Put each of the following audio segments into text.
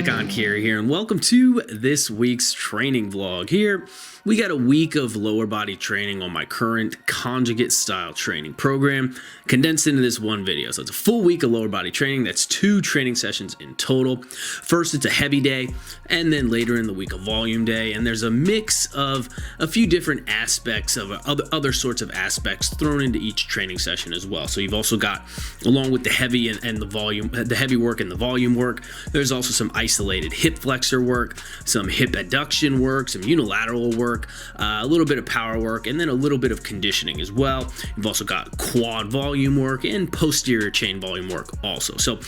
public, Enkiri here, and welcome to this week's training vlog. Here, we got a week of lower body training on my current Conjugate style training program, condensed into this one video. So it's a full week of lower body training. That's 2 training sessions in total. First, it's a heavy day, and then later in the week, a volume day. And there's a mix of a few different aspects of other sorts of aspects thrown into each training session as well. So you've also got, along with the heavy and the volume, the heavy work and the volume work, there's also some isolated hip flexor work, some hip adduction work, some unilateral work, a little bit of power work, and then a little bit of conditioning as well. You've also got quad volume work and posterior chain volume work also. So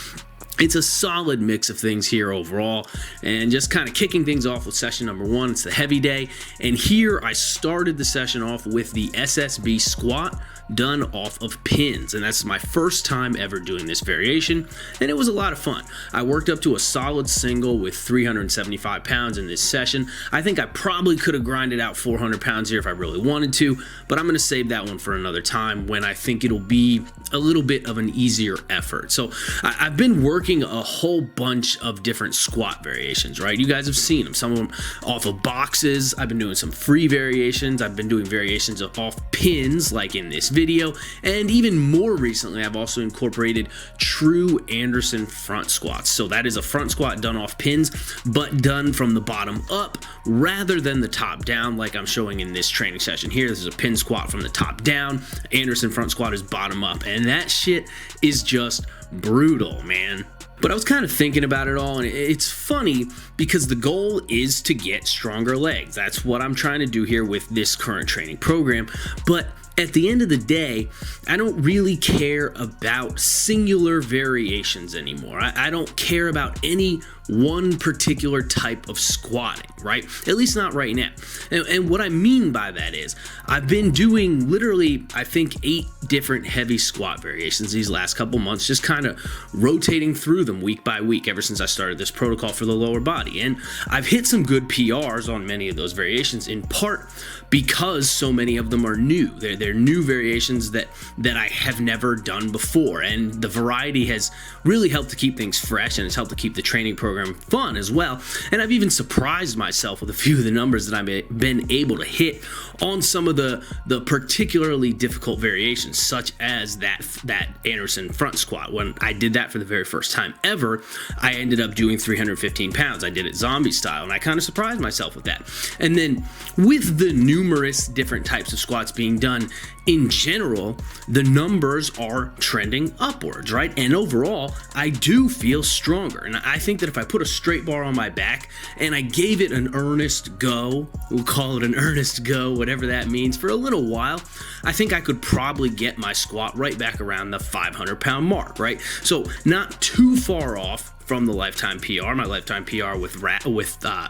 it's a solid mix of things here overall, and just kind of kicking things off with session number 1. It's the heavy day, and here I started the session off with the SSB squat done off of pins, and that's my first time ever doing this variation, and it was a lot of fun. I worked up to a solid single with 375 pounds in this session. I think I probably could have grinded out 400 pounds here if I really wanted to, but I'm going to save that one for another time when I think it'll be a little bit of an easier effort. So I've been working a whole bunch of different squat variations, right? You guys have seen them, some of them off of boxes. I've been doing some free variations. I've been doing variations off pins like in this video, and even more recently I've also incorporated true Anderson front squats. So that is a front squat done off pins, but done from the bottom up rather than the top down like I'm showing in this training session here. This is a pin squat from the top down. Anderson front squat is bottom up, and that shit is just brutal, man. But I was kind of thinking about it all, and it's funny because the goal is to get stronger legs. That's what I'm trying to do here with this current training program. But at the end of the day, I don't really care about singular variations anymore. I don't care about any one particular type of squatting, right? At least not right now. And what I mean by that is I've been doing literally, I think, 8 different heavy squat variations these last couple months, just kind of rotating through them week by week ever since I started this protocol for the lower body. And I've hit some good PRs on many of those variations, in part because so many of them are new. They're new variations that I have never done before, and the variety has really helped to keep things fresh, and it's helped to keep the training program fun as well. And I've even surprised myself with a few of the numbers that I've been able to hit on some of the particularly difficult variations, such as that Anderson front squat. When I did that for the very first time ever, I ended up doing 315 pounds. I did it zombie style, and I kind of surprised myself with that. And then with the numerous different types of squats being done in general, the numbers are trending upwards, right? And overall, I do feel stronger. And I think that if I put a straight bar on my back and I gave it an earnest go, we'll call it an earnest go, whatever that means, for a little while, I think I could probably get my squat right back around the 500-pound mark, right? So not too far off from the lifetime PR. My lifetime PR with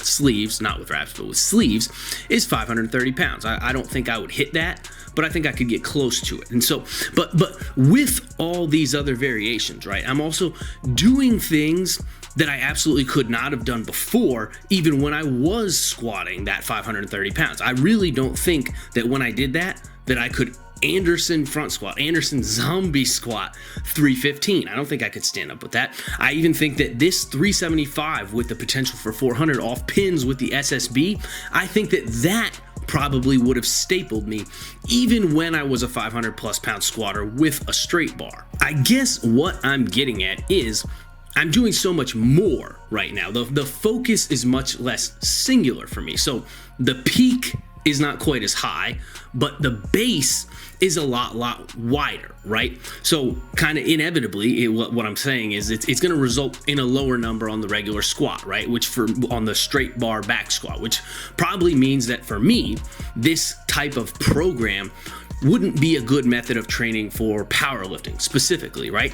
sleeves, not with wraps, but with sleeves, is 530 pounds. I don't think I would hit that, but I think I could get close to it. And so, but with all these other variations, right, I'm also doing things that I absolutely could not have done before, even when I was squatting that 530 pounds. I really don't think that when I did that I could Anderson front squat, Anderson zombie squat 315. I don't think I could stand up with that. I even think that this 375 with the potential for 400 off pins with the SSB, I think that probably would have stapled me even when I was a 500 plus pound squatter with a straight bar. I guess what I'm getting at is I'm doing so much more right now. The focus is much less singular for me. So the peak is not quite as high, but the base is a lot wider, right? So kind of inevitably, what I'm saying is it's going to result in a lower number on the regular squat, right? On the straight bar back squat, which probably means that for me, this type of program wouldn't be a good method of training for powerlifting specifically, right?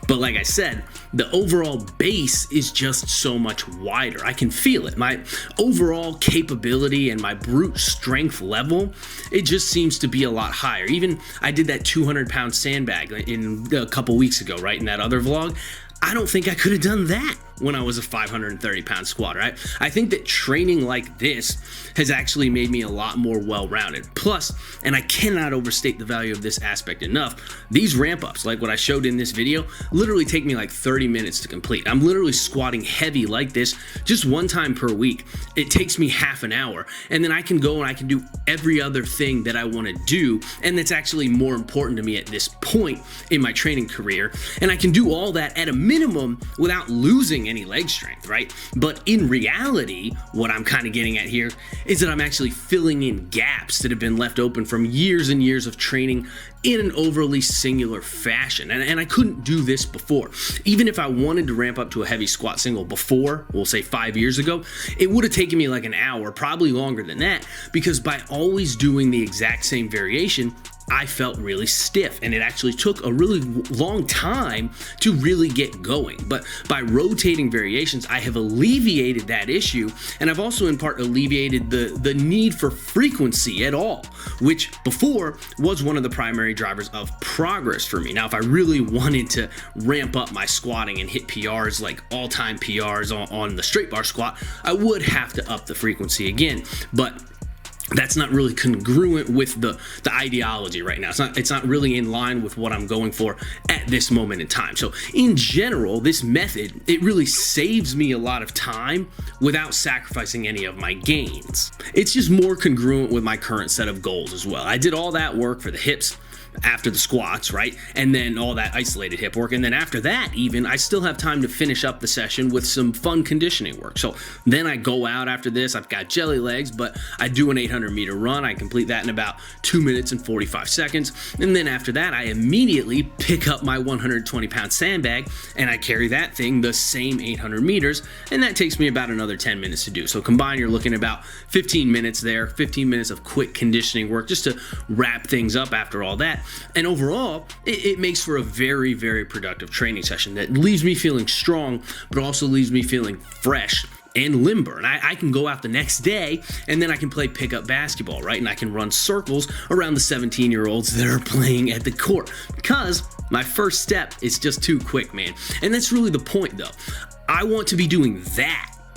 But like I said, the overall base is just so much wider. I can feel it. My overall capability and my brute strength level, it just seems to be a lot higher. Even I did that 200-pound sandbag in a couple weeks ago, right, in that other vlog. I don't think I could have done that when I was a 530-pound squatter. I think that training like this has actually made me a lot more well-rounded. Plus, and I cannot overstate the value of this aspect enough, these ramp-ups, like what I showed in this video, literally take me like 30 minutes to complete. I'm literally squatting heavy like this just one time per week. It takes me half an hour, and then I can go and I can do every other thing that I want to do, and that's actually more important to me at this point in my training career. And I can do all that at a minimum without losing any leg strength, right? But in reality, what I'm kind of getting at here is that I'm actually filling in gaps that have been left open from years and years of training in an overly singular fashion. And I couldn't do this before. Even if I wanted to ramp up to a heavy squat single before, we'll say 5 years ago, it would have taken me like an hour, probably longer than that, because by always doing the exact same variation, I felt really stiff, and it actually took a really long time to really get going. But by rotating variations, I have alleviated that issue, and I've also in part alleviated the need for frequency at all, which before was one of the primary drivers of progress for me. Now, if I really wanted to ramp up my squatting and hit PRs, like all-time PRs on the straight bar squat, I would have to up the frequency again. But that's not really congruent with the ideology right now. It's not really in line with what I'm going for at this moment in time. So in general, this method, it really saves me a lot of time without sacrificing any of my gains. It's just more congruent with my current set of goals as well. I did all that work for the hips after the squats, right? And then all that isolated hip work. And then after that, even, I still have time to finish up the session with some fun conditioning work. So then I go out after this, I've got jelly legs, but I do an 800-meter run. I complete that in about 2 minutes and 45 seconds. And then after that, I immediately pick up my 120-pound sandbag and I carry that thing the same 800 meters. And that takes me about another 10 minutes to do. So combined, you're looking at about 15 minutes there, 15 minutes of quick conditioning work just to wrap things up after all that. And overall, it makes for a very, very productive training session that leaves me feeling strong, but also leaves me feeling fresh and limber. And I can go out the next day and then I can play pickup basketball, right? And I can run circles around the 17-year-olds that are playing at the court, because my first step is just too quick, man. And that's really the point, though. I want to be doing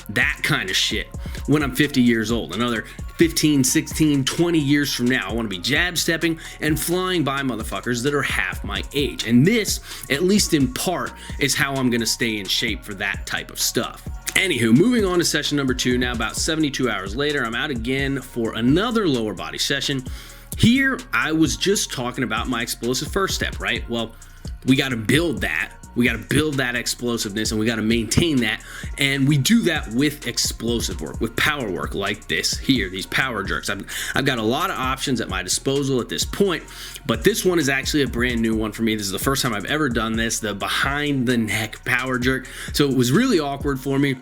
that kind of shit when I'm 50 years old. Another 15, 16, 20 years from now, I want to be jab stepping and flying by motherfuckers that are half my age. And this, at least in part, is how I'm going to stay in shape for that type of stuff. Anywho, moving on to session number 2. Now about 72 hours later, I'm out again for another lower body session. Here, I was just talking about my explosive first step, right? Well, we got to build that. We got to build that explosiveness, and we got to maintain that. And we do that with explosive work, with power work like this here, these power jerks. I've got a lot of options at my disposal at this point, but this one is actually a brand new one for me. This is the first time I've ever done this, the behind the neck power jerk. So it was really awkward for me.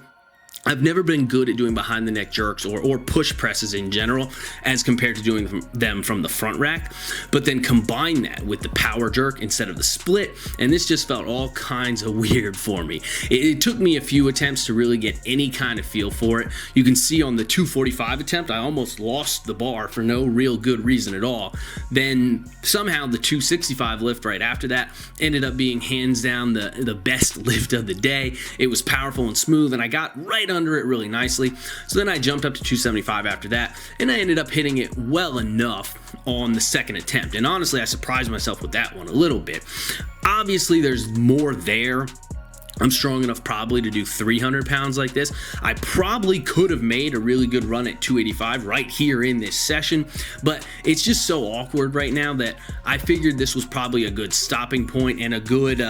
I've never been good at doing behind the neck jerks or push presses in general as compared to doing them from the front rack, but then combine that with the power jerk instead of the split, and this just felt all kinds of weird for me. It took me a few attempts to really get any kind of feel for it. You can see on the 245 attempt, I almost lost the bar for no real good reason at all. Then somehow the 265 lift right after that ended up being hands down the best lift of the day. It was powerful and smooth, and I got right under it really nicely. So then I jumped up to 275 after that, and I ended up hitting it well enough on the second attempt. And honestly, I surprised myself with that one a little bit. Obviously, there's more there. I'm strong enough probably to do 300 pounds like this. I probably could have made a really good run at 285 right here in this session, but it's just so awkward right now that I figured this was probably a good stopping point and a good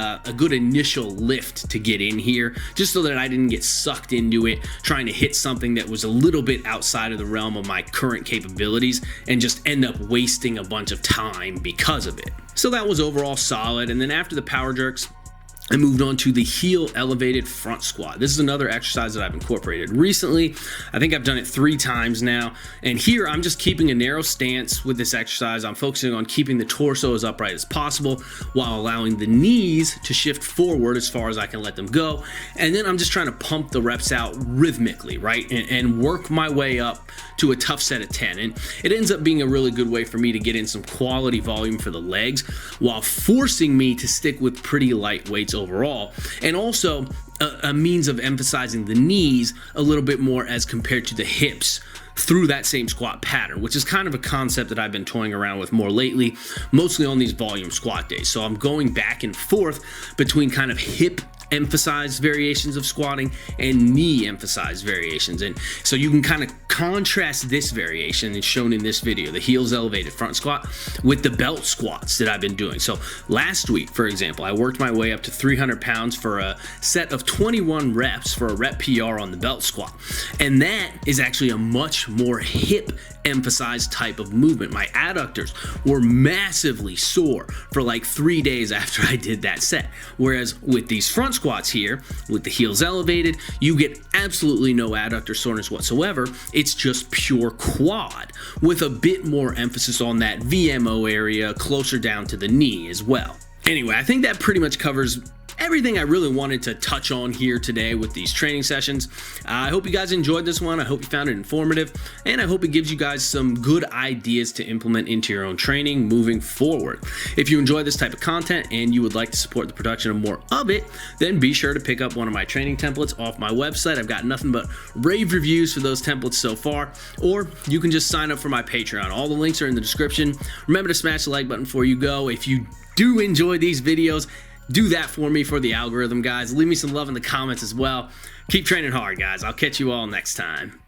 initial lift to get in here, just so that I didn't get sucked into it trying to hit something that was a little bit outside of the realm of my current capabilities and just end up wasting a bunch of time because of it. So that was overall solid. And then after the power jerks, I moved on to the heel elevated front squat. This is another exercise that I've incorporated recently. I think I've done it 3 times now. And here I'm just keeping a narrow stance with this exercise. I'm focusing on keeping the torso as upright as possible while allowing the knees to shift forward as far as I can let them go. And then I'm just trying to pump the reps out rhythmically, right? And work my way up to a tough set of 10. And it ends up being a really good way for me to get in some quality volume for the legs while forcing me to stick with pretty light weights overall. And also, a means of emphasizing the knees a little bit more as compared to the hips through that same squat pattern, which is kind of a concept that I've been toying around with more lately, mostly on these volume squat days. So I'm going back and forth between kind of hip emphasized variations of squatting and knee emphasized variations. And so you can kind of contrast this variation, it's shown in this video, the heels elevated front squat, with the belt squats that I've been doing. So last week, for example, I worked my way up to 300 pounds for a set of 21 reps for a rep PR on the belt squat. And that is actually a much more hip emphasized type of movement. My adductors were massively sore for like 3 days after I did that set. Whereas with these front squats here, with the heels elevated, you get absolutely no adductor soreness whatsoever. It's just pure quad with a bit more emphasis on that VMO area closer down to the knee as well. Anyway, I think that pretty much covers everything I really wanted to touch on here today with these training sessions. I hope you guys enjoyed this one. I hope you found it informative, and I hope it gives you guys some good ideas to implement into your own training moving forward. If you enjoy this type of content and you would like to support the production of more of it, then be sure to pick up one of my training templates off my website. I've got nothing but rave reviews for those templates so far, or you can just sign up for my Patreon. All the links are in the description. Remember to smash the like button before you go. If you do enjoy these videos, do that for me for the algorithm, guys. Leave me some love in the comments as well. Keep training hard, guys. I'll catch you all next time.